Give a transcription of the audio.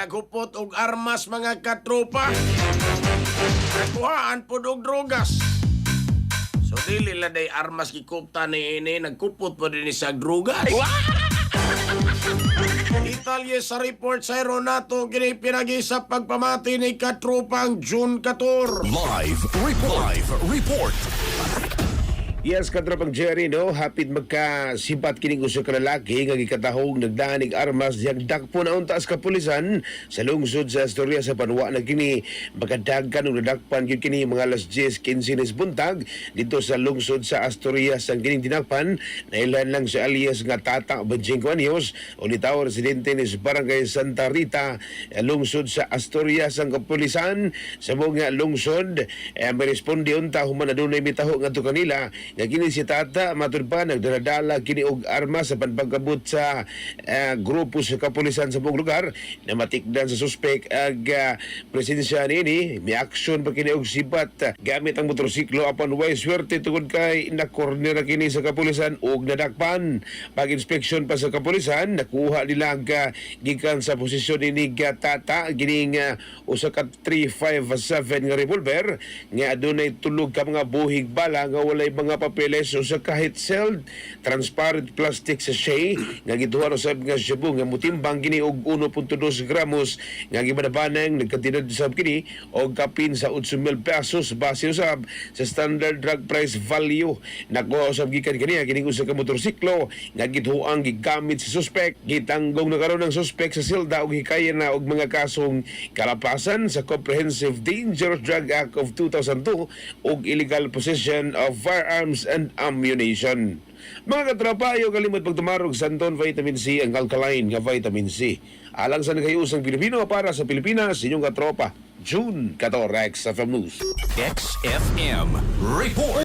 naghupot og armas mga katropa. Nakuhaan po og drogas. So dili la day armas gikupta ni ini, nagkupot po din sa drogas. Italye sa report sa Ronato kini pinagi sa pagpamati ni katropang June 14. Live report. Yes, katropang Jerry, no? Hapit magkasipat kining usa ka lalaki nga gikatahog nagdanig armas diyang dakpo na unta sa kapulisan sa lungsod sa Astoria sa Panwa na kini makadagkan ug nadakpan gyud kini mga alas 10:15 nis buntag dito sa lungsod sa Astoria sang kining dinakpan nailan lang sa alias nga Tata 25 anyos o nitaw residente ni sa Barangay Santa Rita lungsod sa Astoria sang kapulisan sa mga lungsod may responde unta human adunay mitaho ngadto kanila nga kini si Tata matud pa nagdala kini og armas sa pagkabut sa grupo sa kapulisan sa buong lugar na matikdan sa suspek ag presensya niini may aksyon pa kini og sibat gamit ang motorsiklo apan way swerte tungod kay nakornera kini sa kapulisan og nadakpan pag-inspeksyon pa sa kapulisan nakuha nila gikan sa posisyon ni Tata kining usa ka 357 nga revolver nga adunay tulog ka mga buhig bala nga walay mga papeles o sa kahit sealed transparent plastic sachet nga gituhan usab nga shabu nga mutimbang kini og 1.2 gramos nga gibanabanang nagkatinad usab kini og kapin sa 8,000 pesos base usab sa standard drug price value nakuha usab gikan kaniya kini usa ka motorsiklo nga gituang gigamit sa suspek gitanggong na karon ng suspek sa silda og hikayan na og mga kasong kalapasan sa Comprehensive Dangerous Drug Act of 2002 ug illegal possession of firearms and ammunition. Mga katropa, ayaw kalimot pagtumarog Santon Vitamin C ang alkaline nga vitamin C. Alang sa nagayusang Pilipino para sa Pilipinas, inyong katropa, June 14 sa FM News. XFM report.